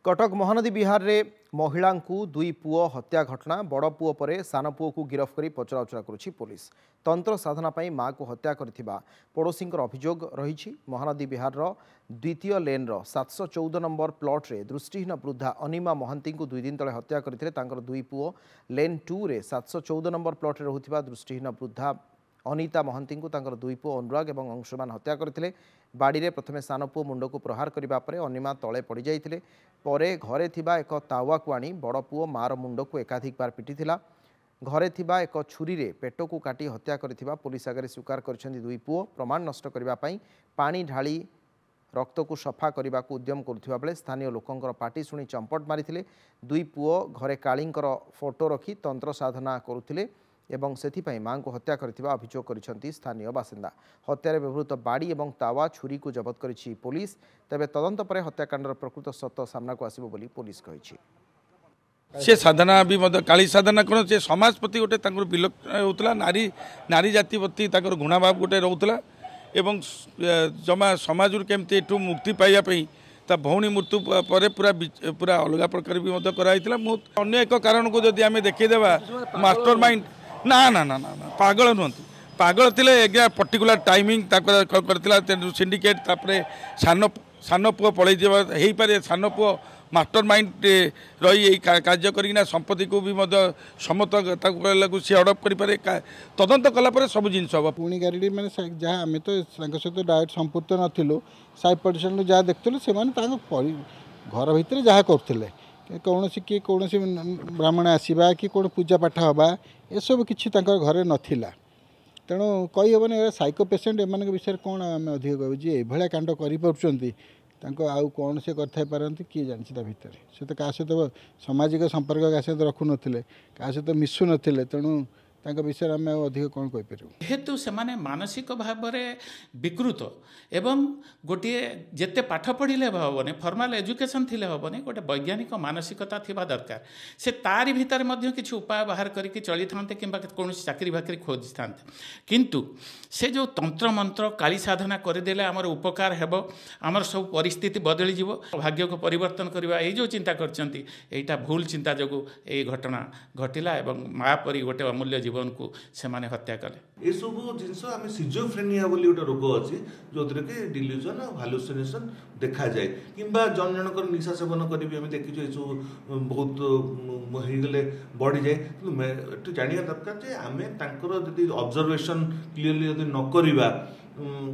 कटक महानदी विहार रे महिला को दुई पुओ हत्या घटना बड़ पुओ पर सान पुओ को गिरफ्त कर पचराउचरा करुछि पुलिस। तंत्र साधना पाई माँ को हत्या करथिबा पड़ोसी अभियोग रही। महानदी विहार द्वितीय लेन 714 नंबर प्लॉट रे दृष्टिहीन वृद्धा अनिमा महांती को 2 दिन तले हत्या करथिले। तांकर दुई पुओ लेन 2 रे 714 नंबर प्लॉट रे रहुथिबा दृष्टिहीन वृद्धा अनिता महांती को तांकर दुई पुओ अनुराग और अंशुमान हत्या करथिले। बाड़ी रे प्रथमे सान पुओ मुंड को प्रहार करबा परे अनिमा तले पड़ी जाइथिले। परे घरे थिबा एक तावा को आनी बड़ पुओ मार मुंड को एकाधिक बार पिटिथिला। घरे थिबा एक छुरी रे पेट को काटी हत्या करथिबा पुलिस आगे स्वीकार करछन्ती दुई पुओ। प्रमाण नष्ट करबा पई पानी ढाली रक्त को सफा करने को उद्यम करुवा बेले स्थानीय लोकंकर पार्टी शुणी चंपट मारिथिले। दुई पुओ घरे कालींकर फोटो रखी तंत्र साधना करुथिले एवं सेथिपाई मां को हत्या करथिबा अभियोग करिसेंती स्थानीय बासिंदा। हत्यारे व्यवहृत बाड़ी एवं तावा छुरी को जबत करिछि पुलिस। तेबे तदंत परे हत्याकांडर प्रकृत सत्य सामना को आसिबो बोली पुलिस कहिछि। से साधना भी काली साधना कौन से समाज प्रति गोटे विलुप्त होता नारी नारी जाति प्रति घृणा भाव गोटे रोला एवं जमा समाज केमती एठू मुक्ति पाइबापी ता भौणी मृत्यु पर पूरा पूरा अलग प्रकार भी कराइला। अन्य एक कारण को जदि आम देखीदेवा मास्टर माइंड ना ना ना ना पागल नुहति पागल थे एग्या पर्टिकुलर टाइमिंग सिंडिकेट सान सान पुओ पलि हो पारे सान पुओ मास्टर माइंड रही कार्य करना संपत्ति को भी समत सी हड़प करे तदंत कलापर सब जिन हम पुणी गाड़ी मैंने जहाँ आम तो सहित डायरेक्ट संपुक्त नथिलु साइड पर्सन जहाँ देखुलु से घर भितर जहाँ करते कौन किए कौन ब्राह्मण आसवा कि कौन पूजा पाठ हवा ये सब किसी घरे नथिला। तेणु कही हेनी साइको पेसेंट एम विषय कौन आम अधिक कहू जी ये कांड कर आउ कौन से करते किए जानी भितर से तो क्या सहित सामाजिक संपर्क क्या सहित रखु ना क्या सहित मिसु ना तेणु विषय आम अधिक कौन कहीपर जेहेतु से मानसिक भाव में विकृत एवं गोटे जिते पाठ पढ़े हेनी फॉर्मल एजुकेशन थिले हेनी गोटे वैज्ञानिक मानसिकता थिबा दरकार से तारी भितर किसी उपाय बाहर करके चली था कि कौन चाकरी बाकरी खोजी था किंतु से जो तंत्र मंत्र काली साधना करदेले आमर उपकार हेब आमर सब परिस्थिति बदली जीव भाग्य को परिवर्तन करवा ये जो चिंता करछंती एटा भूल चिंता जो ये घटना घटिला एवं माँ परी गोटे अमूल्य जीवन को से माने हत्या कले। ये सब जिनस आम सिजोफ्रेनिया बोली गोटे रोग अच्छी जो कि डिल्यूजन और हालुसिनेशन देखा जाए कि जन जनकर निशा सेवन करी आम देखी ये सब बहुत होगले बढ़ी जाए जाना दरकार जे आम जदि ऑब्जर्वेशन क्लीयरली जदि न करवा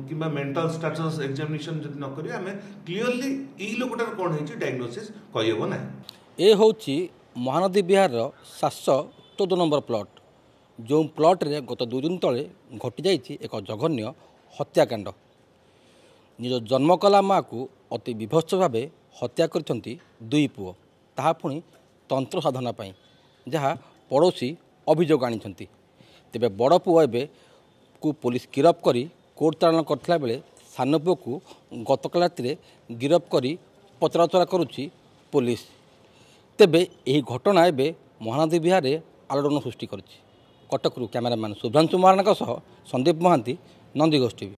कि मेंटल स्टेटस एग्जामिनेशन जदि न करिया आम क्लीयरली ये लोकटार कौन है डायग्नोसिस कहब ना। ये हूँ महानदी विहार 714 नंबर प्लॉट जो प्लॉट रे गत 2 दिन तले घटी जाइए एक जघन्य हत्याकांड। निज जन्म कला माँ को अति विभत्स भाव हत्या करछंती दुई पुओ ताहा पुणी तंत्र साधना पाई जहाँ पड़ोसी अभियोग आनिछंती। तेबे बड़ पुओ एबे को पुलिस गिरफ्त करी कोर्ट चालाण करथिला बेले सान पुओ को गतकाल राति गिरफ्त करी पचराउचरा करुछि पुलिस। तेबे यही घटना एबे महानदी विहार रे आलोड़न सृष्टि करुछि। कटकरू कैमरामैन शुभ्रांशु महाराणा सह संदीप महांती, नंदीघोष टीवी।